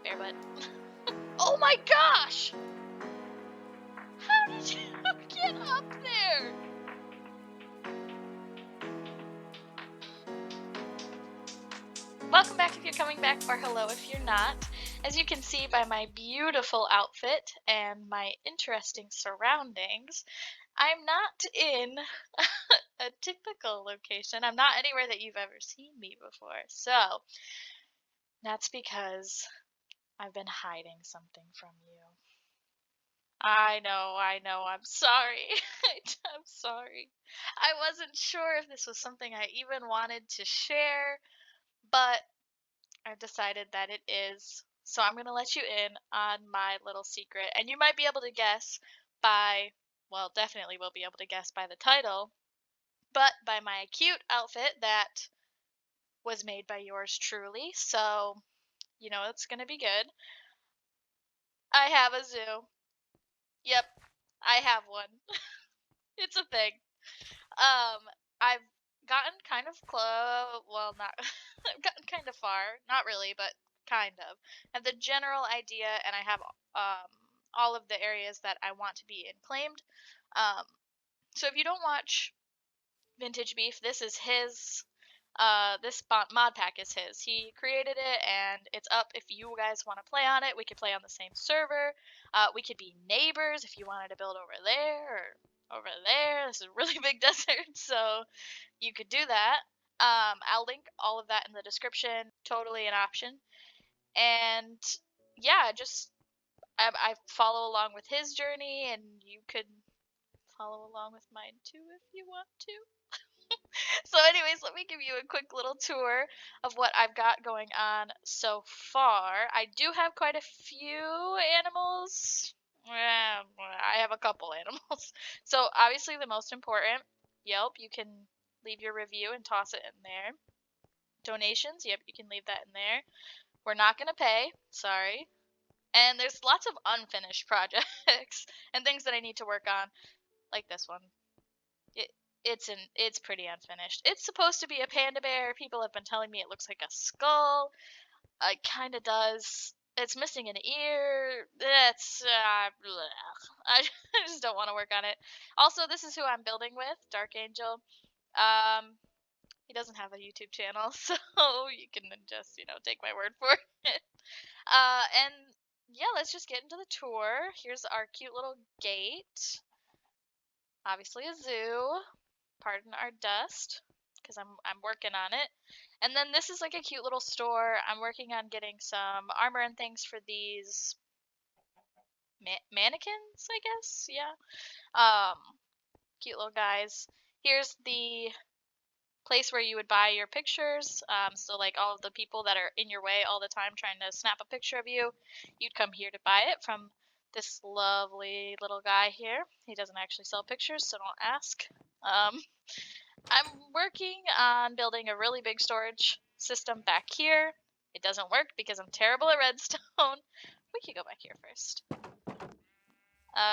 bear butt. Oh my gosh! How did you get up there? Welcome back if you're coming back, or hello if you're not. As you can see by my beautiful outfit and my interesting surroundings, I'm not in a typical location. I'm not anywhere that you've ever seen me before. So, that's because I've been hiding something from you. I know, I'm sorry. I'm sorry. I wasn't sure if this was something I even wanted to share, but I've decided that it is. So I'm going to let you in on my little secret. And you might be able to guess by, well, definitely will be able to guess by the title, but by my cute outfit that was made by yours truly. So, it's going to be good. I have a zoo. Yep, I have one. It's a thing. I've gotten kind of close. Well, not. I've gotten kind of far. Not really, but kind of. I have the general idea, and I have all of the areas that I want to be claimed. Um, so if you don't watch Vintage Beef, this is his. This mod pack is his. He created it, and it's up if you guys want to play on it. We could play on the same server. We could be neighbors if you wanted to build over there or over there. This is a really big desert, so you could do that. I'll link all of that in the description. Totally an option. And yeah, just I follow along with his journey, and you could follow along with mine too if you want to. So anyways, let me give you a quick little tour of what I've got going on so far. I do have quite a few animals. I have a couple animals. So obviously the most important, Yelp, you can leave your review and toss it in there. Donations, yep, you can leave that in there. We're not going to pay, sorry. And there's lots of unfinished projects and things that I need to work on, like this one. It's pretty unfinished. It's supposed to be a panda bear. People have been telling me it looks like a skull. It kind of does. It's missing an ear. It's I just don't want to work on it. Also, this is who I'm building with, Dark Angel. Um, he doesn't have a YouTube channel, so you can just take my word for it. And yeah, let's just get into the tour. Here's our cute little gate. Obviously a zoo. Pardon our dust, because I'm working on it. And then this is like a cute little store. I'm working on getting some armor and things for these mannequins, I guess. Yeah. Cute little guys. Here's the place where you would buy your pictures. So like all of the people that are in your way all the time trying to snap a picture of you, you'd come here to buy it from this lovely little guy here. He doesn't actually sell pictures, so don't ask. I'm working on building a really big storage system back here. It doesn't work because I'm terrible at redstone. We could go back here first.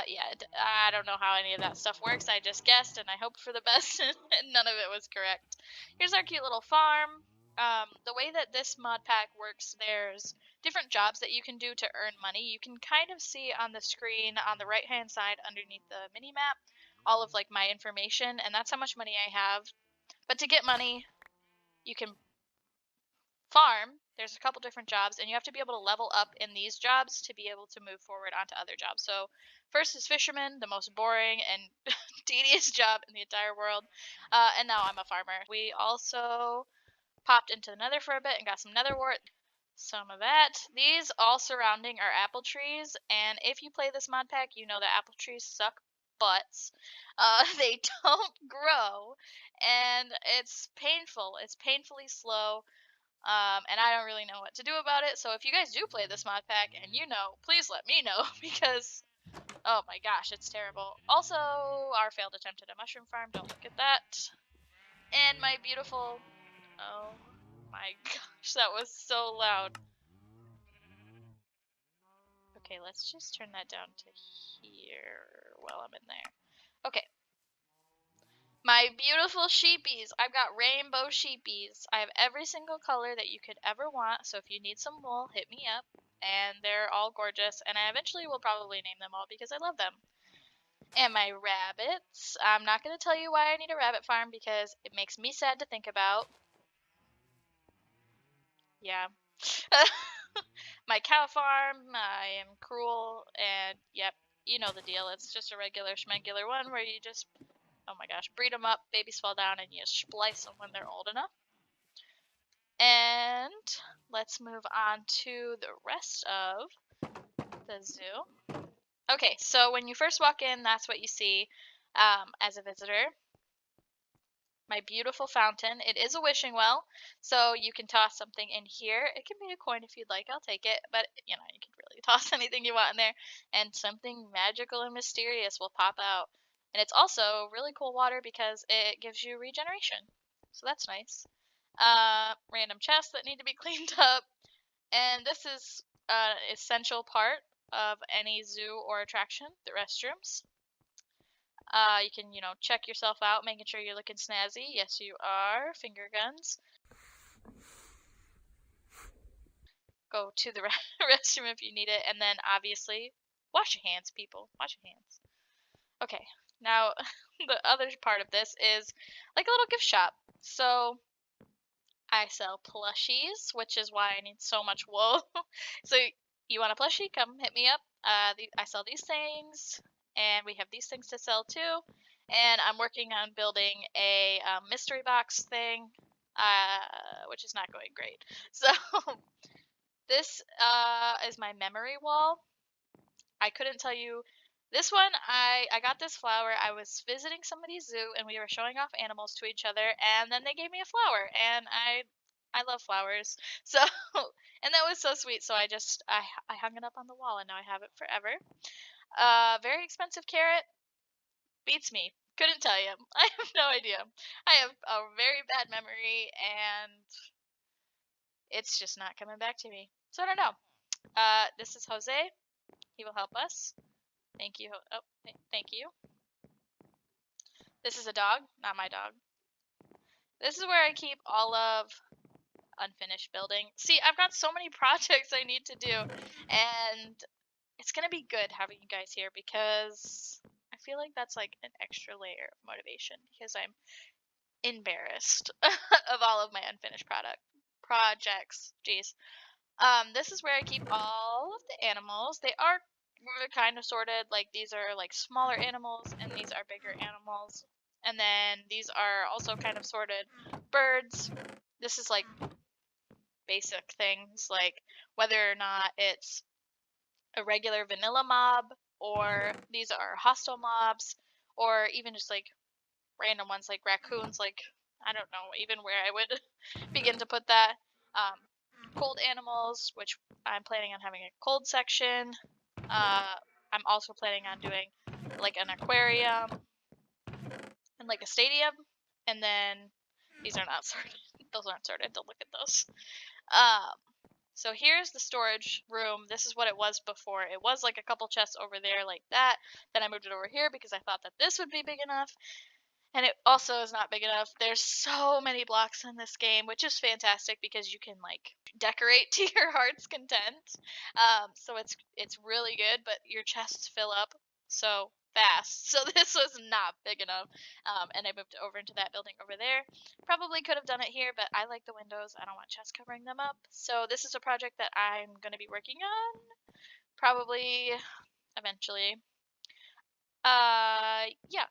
Yeah, I don't know how any of that stuff works. I just guessed and I hoped for the best, and none of it was correct. Here's our cute little farm. The way that this mod pack works, there's different jobs that you can do to earn money. You can kind of see on the screen on the right hand side underneath the mini map all of like my information, and that's how much money I have. But to get money, you can farm. There's a couple different jobs, and you have to be able to level up in these jobs to be able to move forward onto other jobs. So first is fisherman, the most boring and tedious job in the entire world. And now I'm a farmer. We also popped into the nether for a bit and got some nether wart. Some of that. These all surrounding are apple trees, and if you play this mod pack, you know that apple trees suck butts. They don't grow, and it's painful. It's painfully slow. And I don't really know what to do about it. So if you guys do play this mod pack and please let me know because, oh my gosh, it's terrible. Also, our failed attempt at a mushroom farm. Don't look at that. And my beautiful, oh my gosh, that was so loud. Okay, let's just turn that down to here while I'm in there. Okay. My beautiful sheepies. I've got rainbow sheepies. I have every single color that you could ever want. So if you need some wool, hit me up. and they're all gorgeous, and I eventually will probably name them all because I love them. And my rabbits, I'm not going to tell you why I need a rabbit farm because it makes me sad to think about. Yeah. My cow farm, I am cruel, and yep, you know the deal. It's just a regular schmegular one where you just, oh my gosh, breed them up, babies fall down, and you splice them when they're old enough. And let's move on to the rest of the zoo. Okay, so when you first walk in, that's what you see as a visitor. My beautiful fountain. It is a wishing well, so you can toss something in here. It can be a coin if you'd like, I'll take it, but you know, you can really toss anything you want in there, and something magical and mysterious will pop out. And it's also really cool water because it gives you regeneration, so that's nice. Random chests that need to be cleaned up, and this is an essential part of any zoo or attraction, the restrooms. You can, you know, check yourself out, making sure you're looking snazzy. Yes, you are. Finger guns. Go to the restroom if you need it, and then obviously wash your hands, people. Wash your hands. Okay, now the other part of this is like a little gift shop. So I sell plushies, which is why I need so much wool. So you want a plushie? Come hit me up. I sell these things, and we have these things to sell too. And I'm working on building a mystery box thing, which is not going great. So this is my memory wall. I couldn't tell you. This one, I got this flower. I was visiting somebody's zoo, and we were showing off animals to each other, and then they gave me a flower, and I love flowers. So, and that was so sweet. So I hung it up on the wall, and now I have it forever. Very expensive carrot. Beats me. Couldn't tell you. I have no idea. I have a very bad memory, and it's just not coming back to me. So I don't know. This is Jose. He will help us. Thank you. Oh, thank you. This is a dog, not my dog. This is where I keep all of unfinished building. See, I've got so many projects I need to do, and it's gonna be good having you guys here because I feel like that's like an extra layer of motivation because I'm embarrassed of all of my unfinished projects. Jeez. This is where I keep all of the animals. They are kind of sorted. Like these are like smaller animals, and these are bigger animals. And then these are also kind of sorted. Birds. This is like basic things, like whether or not it's a regular vanilla mob, or these are hostile mobs, or even just like random ones like raccoons. Like I don't know even where I would begin to put that. Cold animals, which I'm planning on having a cold section. I'm also planning on doing like an aquarium and like a stadium. And then these are not sorted. Those aren't sorted. Don't look at those. So here's the storage room. This is what it was before. It was like a couple chests over there like that. Then I moved it over here because I thought that this would be big enough. And it also is not big enough. There's so many blocks in this game, which is fantastic because you can like decorate to your heart's content. So it's really good, but your chests fill up so fast. So this was not big enough. And I moved over into that building over there. Probably could have done it here, but I like the windows. I don't want chests covering them up. So this is a project that I'm going to be working on probably eventually. Yeah.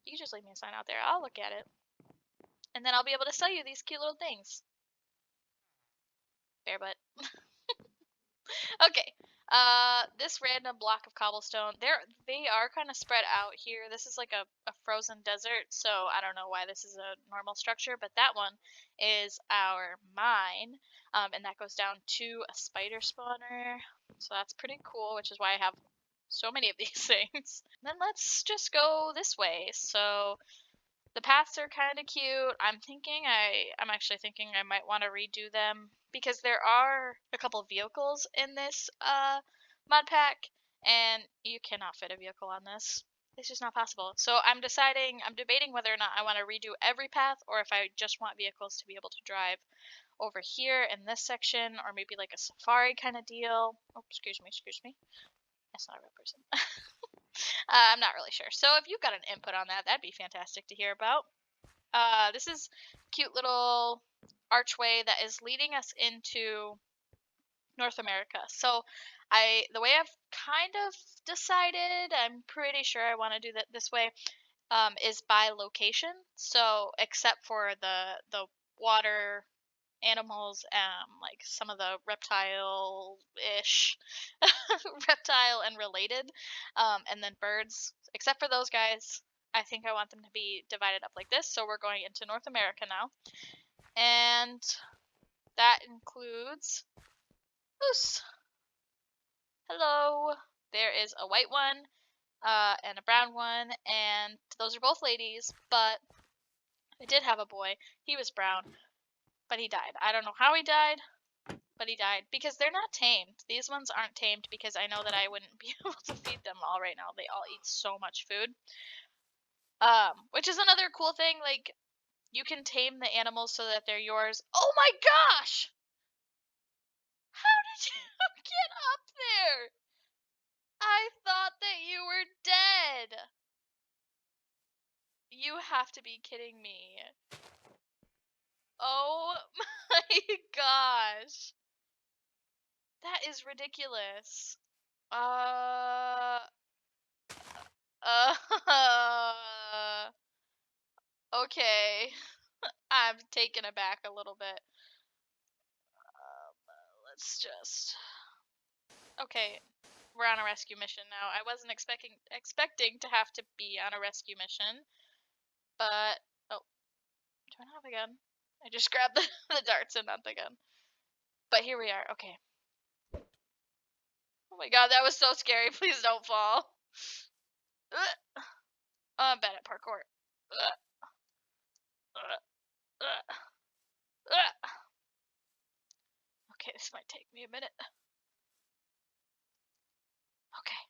You just leave me a sign out there. I'll look at it. And then I'll be able to sell you these cute little things. Bear butt. Okay. This random block of cobblestone, they are kind of spread out here. This is like a frozen desert, so I don't know why this is a normal structure, but that one is our mine, and that goes down to a spider spawner. So that's pretty cool, which is why I have so many of these things. Then let's just go this way. So the paths are kind of cute. I'm actually thinking I might want to redo them because there are a couple vehicles in this mod pack, and you cannot fit a vehicle on this. It's just not possible. So I'm debating whether or not I want to redo every path or if I just want vehicles to be able to drive over here in this section, or maybe like a safari kind of deal. Oh, excuse me. That's not a real person. I'm not really sure. So if you've got an input on that, that'd be fantastic to hear about. This is cute little archway that is leading us into North America. So the way I've kind of decided, I'm pretty sure I want to do that this way, is by location. So except for the water animals, like some of the reptile-ish, reptile and related, and then birds. Except for those guys, I think I want them to be divided up like this. So we're going into North America now, and that includes moose. Hello. There is a white one, and a brown one, and those are both ladies, but I did have a boy. He was brown, but he died. I don't know how he died, but he died because they're not tamed. These ones aren't tamed because I know that I wouldn't be able to feed them all right now. They all eat so much food. Which is another cool thing. Like, you can tame the animals so that they're yours. Oh my gosh! How did you get up there? I thought that you were dead. You have to be kidding me. Oh my gosh. That is ridiculous. Uh, uh, okay. I'm taken aback a little bit. Let's just. Okay, we're on a rescue mission now. I wasn't expecting to have to be on a rescue mission, but oh, do I not have a gun? I just grabbed the darts and not the gun. But here we are. Okay. Oh my god, that was so scary. Please don't fall. I'm bad at parkour. Okay, this might take me a minute. Okay.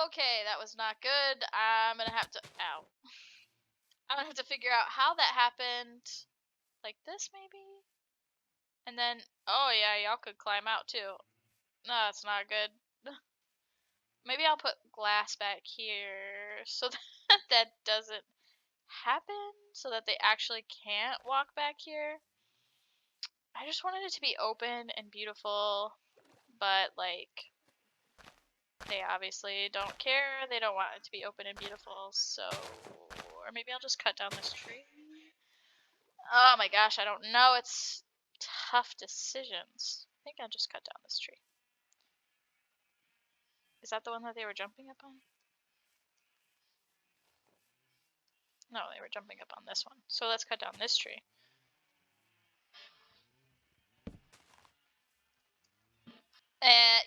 Okay, that was not good. I'm gonna have to. Ow. I'm gonna have to figure out how that happened. Like this, maybe? And then. Oh, yeah, y'all could climb out too. No, that's not good. Maybe I'll put glass back here so that that doesn't happen, so that they actually can't walk back here. I just wanted it to be open and beautiful, but like they obviously don't care. They don't want it to be open and beautiful, so or maybe I'll just cut down this tree. Oh my gosh, I don't know. It's tough decisions. I think I'll just cut down this tree. Is that the one that they were jumping up on? No, they were jumping up on this one. So let's cut down this tree.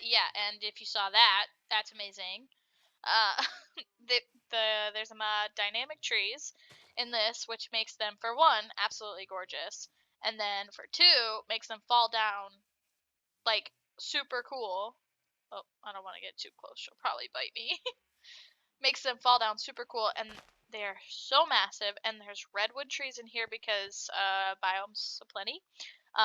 Yeah, and if you saw that, that's amazing. Uh, there's some dynamic trees in this, which makes them, for one, absolutely gorgeous, and then for two, makes them fall down like super cool. Oh, I don't want to get too close. She'll probably bite me. Makes them fall down super cool, and they're so massive. And there's redwood trees in here because biomes aplenty.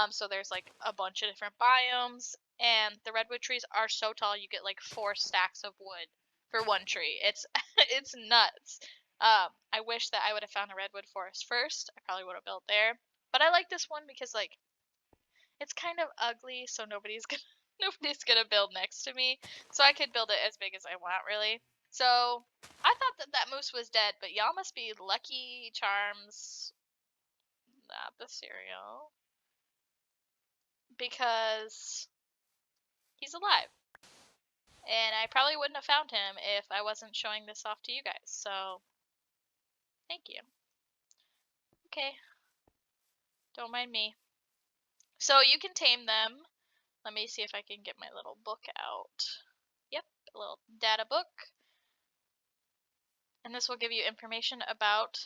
So there's like a bunch of different biomes, and the redwood trees are so tall you get like 4 stacks of wood for one tree. It's it's nuts. I wish that I would have found a redwood forest first. I probably would have built there. But I like this one because like it's kind of ugly, so nobody's gonna build next to me. So I could build it as big as I want, really. So I thought that that moose was dead, but y'all must be Lucky Charms, not the cereal, because he's alive. And I probably wouldn't have found him if I wasn't showing this off to you guys. So thank you. Okay, don't mind me. So you can tame them. Let me see if I can get my little book out. Yep, a little data book. And this will give you information about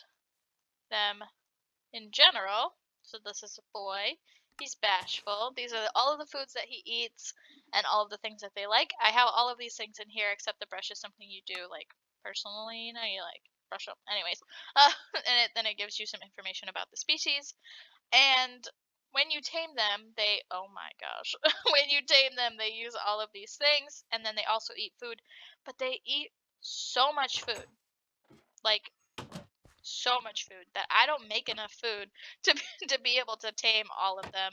them in general. So this is a boy. He's bashful. These are all of the foods that he eats and all of the things that they like. I have all of these things in here, except the brush is something you do like personally. You know, you like brush up. Anyways, and then it gives you some information about the species. And when you tame them, oh my gosh, when you tame them, they use all of these things, and then they also eat food, but they eat so much food, like so much food that I don't make enough food to to be able to tame all of them,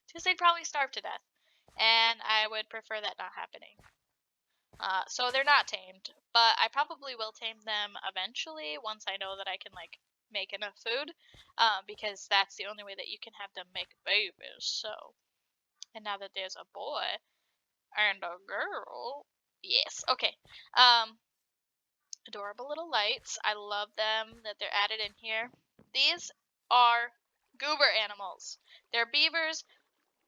because they'd probably starve to death, and I would prefer that not happening. So they're not tamed, but I probably will tame them eventually once I know that I can like make enough food, because that's the only way that you can have them make babies. So, and now that there's a boy and a girl, yes, okay. Um, Adorable little lights. I love them that they're added in here. These are goober animals. They're beavers.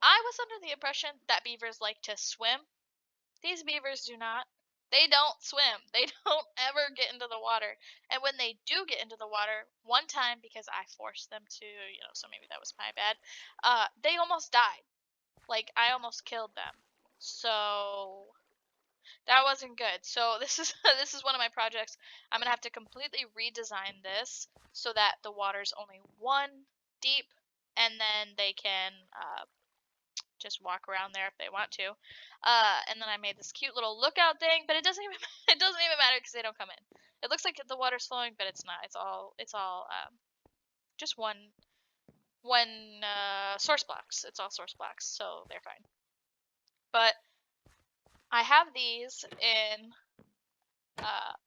I was under the impression that beavers like to swim. These beavers do not. They don't swim. They don't ever get into the water. And when they do get into the water, one time because I forced them to, so maybe that was my bad, they almost died. Like I almost killed them. So that wasn't good. So this is this is one of my projects. I'm gonna have to completely redesign this so that the water's only 1 deep, and then they can just walk around there if they want to. And then I made this cute little lookout thing, but it doesn't even it doesn't even matter because they don't come in. It looks like the water's flowing, but it's not. It's all just one source blocks. It's all source blocks, so they're fine. But I have these in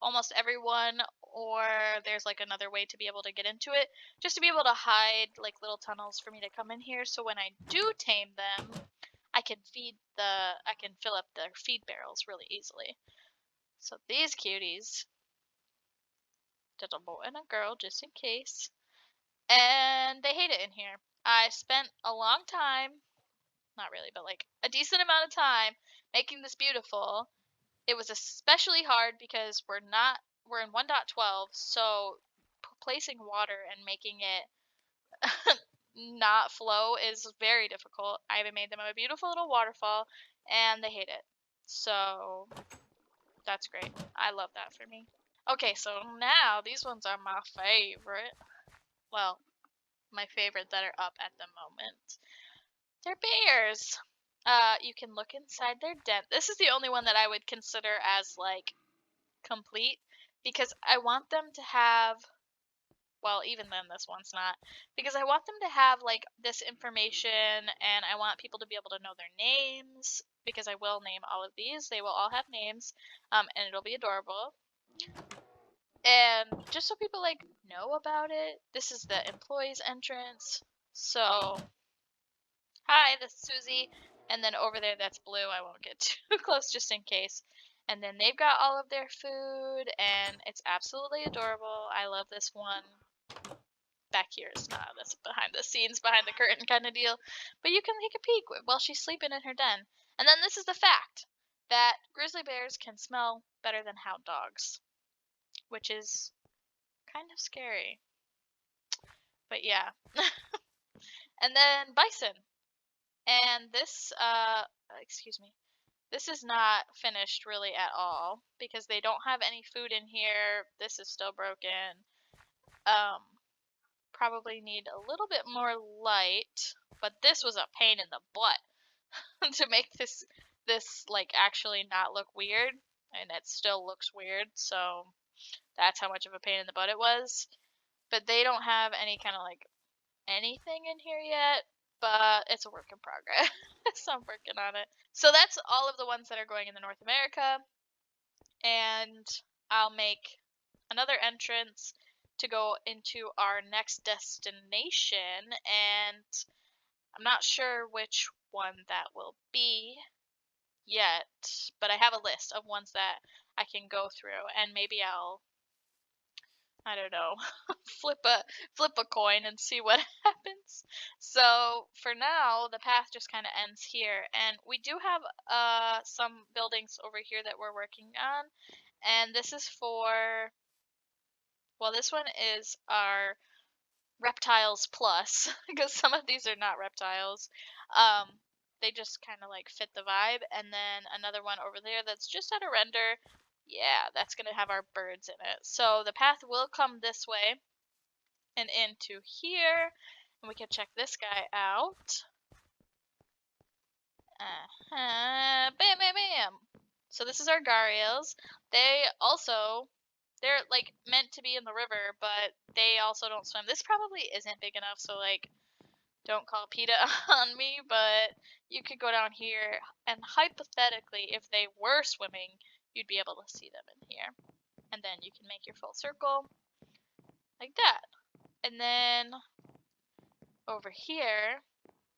almost everyone, or there's like another way to be able to get into it, just to be able to hide like little tunnels for me to come in here. So when I do tame them, I can fill up their feed barrels really easily. So these cuties, there's a boy and a girl just in case, and they hate it in here. I spent a long time, not really, but like a decent amount of time making this beautiful. It was especially hard because we're in 1.12, so placing water and making it not flow is very difficult. I even made them a beautiful little waterfall, and they hate it. So that's great. I love that for me. Okay, so now these ones are my favorite. Well, my favorite that are up at the moment. They're bears. You can look inside their den. This is the only one that I would consider as like complete, because I want them to have, well, even then this one's not, because I want them to have like this information, and I want people to be able to know their names, because I will name all of these. They will all have names, and it'll be adorable. And just so people like know about it, this is the employees entrance. So, hi, this is Susie, and then over there that's Blue. I won't get too close just in case. And then they've got all of their food, and it's absolutely adorable. I love this one. Back here is not. That's behind the scenes, behind the curtain kind of deal. But you can take a peek while she's sleeping in her den. And then this is the fact that grizzly bears can smell better than hound dogs, which is kind of scary. But yeah. And then bison. And this, excuse me, this is not finished really at all because they don't have any food in here. This is still broken. Probably need a little bit more light, but this was a pain in the butt to make this like actually not look weird, and it still looks weird. So that's how much of a pain in the butt it was. But they don't have any kind of like anything in here yet, but it's a work in progress. So I'm working on it. So that's all of the ones that are going in the North America, and I'll make another entrance to go into our next destination, and I'm not sure which one that will be yet, but I have a list of ones that I can go through, and maybe I don't know, flip a coin and see what happens. So for now, the path just kind of ends here, and we do have some buildings over here that we're working on, and this is for, well, this one is our reptiles plus, because some of these are not reptiles. Um, they just kind of like fit the vibe, and then another one over there that's just at a render. Yeah, that's gonna have our birds in it. So the path will come this way and into here. And we can check this guy out. Bam, bam, bam. So this is our Gharials. They're like meant to be in the river, but they also don't swim. This probably isn't big enough, so like don't call PETA on me, but you could go down here and hypothetically, if they were swimming, you'd be able to see them in here. And then you can make your full circle like that. And then over here,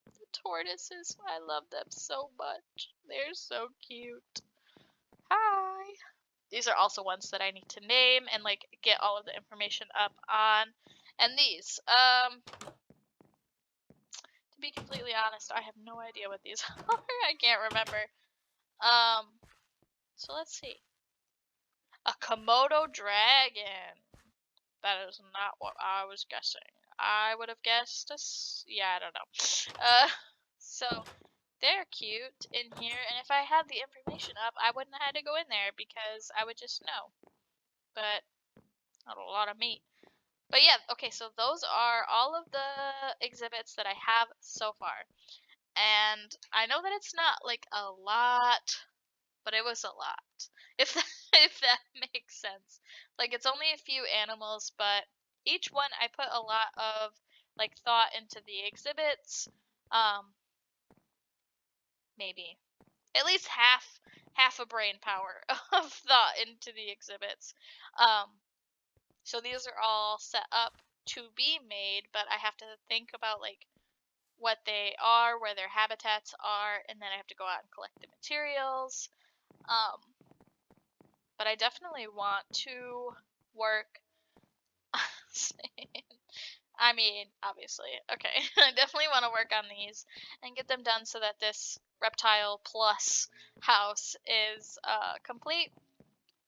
the tortoises, I love them so much. They're so cute. Hi. These are also ones that I need to name and like get all of the information up on. And these, to be completely honest, I have no idea what these are. I can't remember. So let's see. A Komodo dragon. That is not what I was guessing. I would have guessed yeah, I don't know. So they're cute in here, and if I had the information up, I wouldn't have had to go in there because I would just know. But not a lot of meat. But yeah, okay, so those are all of the exhibits that I have so far. And I know that it's not like a lot, but it was a lot. If that, if that makes sense. Like it's only a few animals, but each one I put a lot of like thought into the exhibits. Maybe at least half a brain power of thought into the exhibits. So these are all set up to be made, but I have to think about like what they are, where their habitats are, and then I have to go out and collect the materials. But I definitely want to work. I mean, obviously. Okay. I definitely want to work on these and get them done so that this reptile plus house is complete.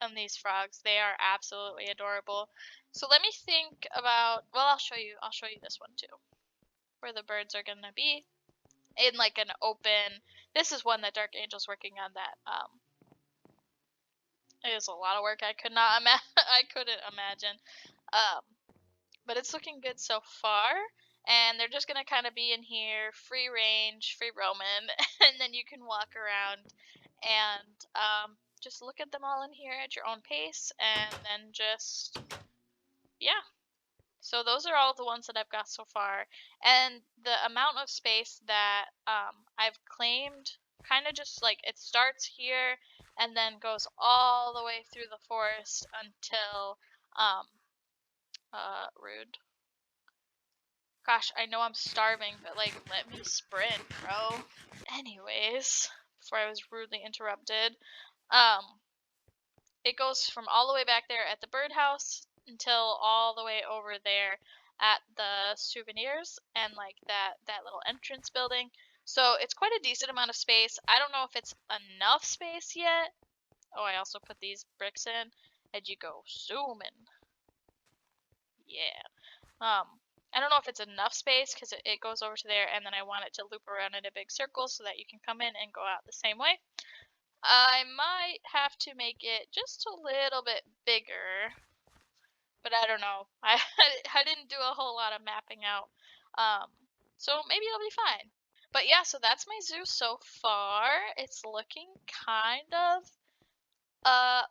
And these frogs, they are absolutely adorable. So let me think about, well, I'll show you this one too, where the birds are going to be in like an open, this is one that Dark Angel's working on that it is a lot of work. I could not I couldn't imagine. Um, but it's looking good so far. And they're just gonna kind of be in here, free range, free roaming, and then you can walk around and just look at them all in here at your own pace, and then just yeah. So those are all the ones that I've got so far, and the amount of space that I've claimed kind of just like it starts here and then goes all the way through the forest until um, rude. Gosh, I know I'm starving, but like, let me sprint, bro. Anyways, before I was rudely interrupted, um, it goes from all the way back there at the birdhouse until all the way over there at the souvenirs and like that little entrance building. So it's quite a decent amount of space. I don't know if it's enough space yet. Oh, I also put these bricks in, and you go zooming. Yeah. I don't know if it's enough space because it goes over to there, and then I want it to loop around in a big circle so that you can come in and go out the same way. I might have to make it just a little bit bigger, but I don't know. I didn't do a whole lot of mapping out, so maybe it'll be fine. But yeah, so that's my zoo so far. It's looking kind of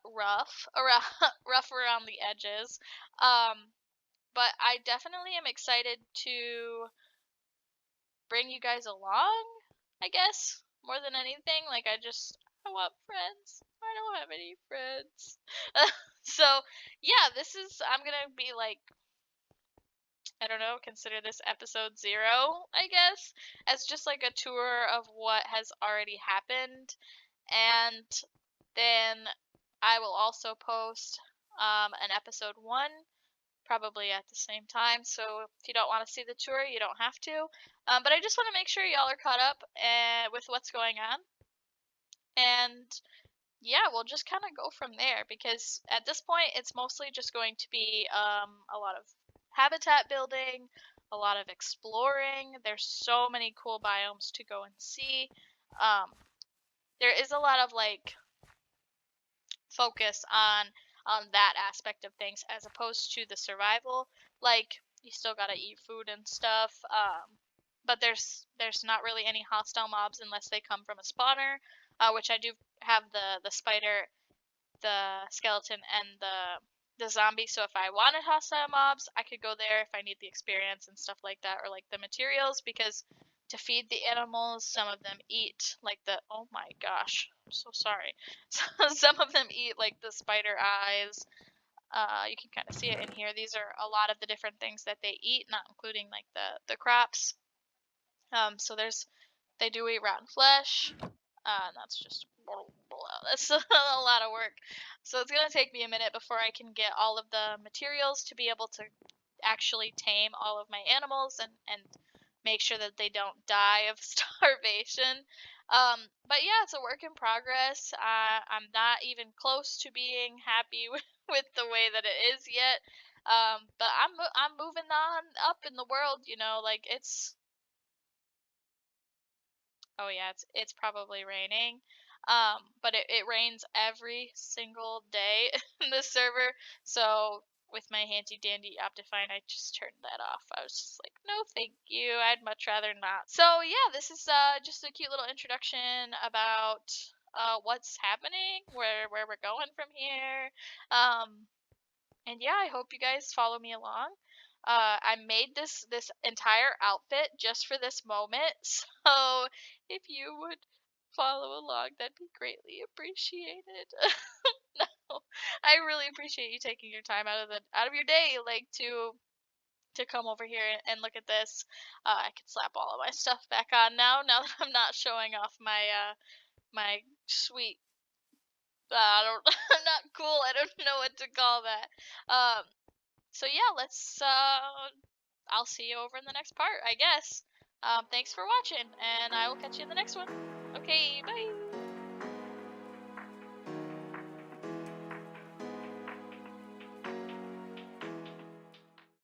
rough around rough around the edges. But I definitely am excited to bring you guys along, I guess, more than anything. Like I want friends. I don't have any friends. So, yeah, I'm going to be like I don't know, consider this episode 0, I guess, as just like a tour of what has already happened. And then I will also post an episode 1 probably at the same time. So if you don't want to see the tour, you don't have to. But I just want to make sure y'all are caught up with what's going on. And yeah, we'll just kind of go from there because at this point, it's mostly just going to be a lot of habitat building, a lot of exploring. There's so many cool biomes to go and see. There is a lot of like focus on that aspect of things as opposed to the survival. Like you still gotta eat food and stuff. But there's not really any hostile mobs unless they come from a spawner, which I do have the spider, the skeleton, and the zombie. So if I wanted hostile mobs, I could go there if I need the experience and stuff like that, or like the materials, because to feed the animals, some of them eat like the, oh my gosh, I'm so sorry. Some of them eat like the spider eyes. You can kind of see it in here. These are a lot of the different things that they eat, not including like the crops. So they do eat rotten flesh. And that's just that's a lot of work. So it's gonna take me a minute before I can get all of the materials to be able to actually tame all of my animals and make sure that they don't die of starvation. But yeah, it's a work in progress. I'm not even close to being happy with the way that it is yet. But I'm moving on up in the world. You know, like it's, oh yeah, it's probably raining. But it rains every single day in the server. So with my handy dandy Optifine, I just turned that off. I was just like, no, thank you. I'd much rather not. So yeah, this is just a cute little introduction about what's happening, where we're going from here. And yeah, I hope you guys follow me along. I made this entire outfit just for this moment, so if you would follow along, that'd be greatly appreciated. No, I really appreciate you taking your time out of your day, like to come over here and look at this. I can slap all of my stuff back on now that I'm not showing off my sweet. I don't. I'm not cool. I don't know what to call that. So yeah, let's I'll see you over in the next part, I guess. Thanks for watching, and I will catch you in the next one. Okay, bye.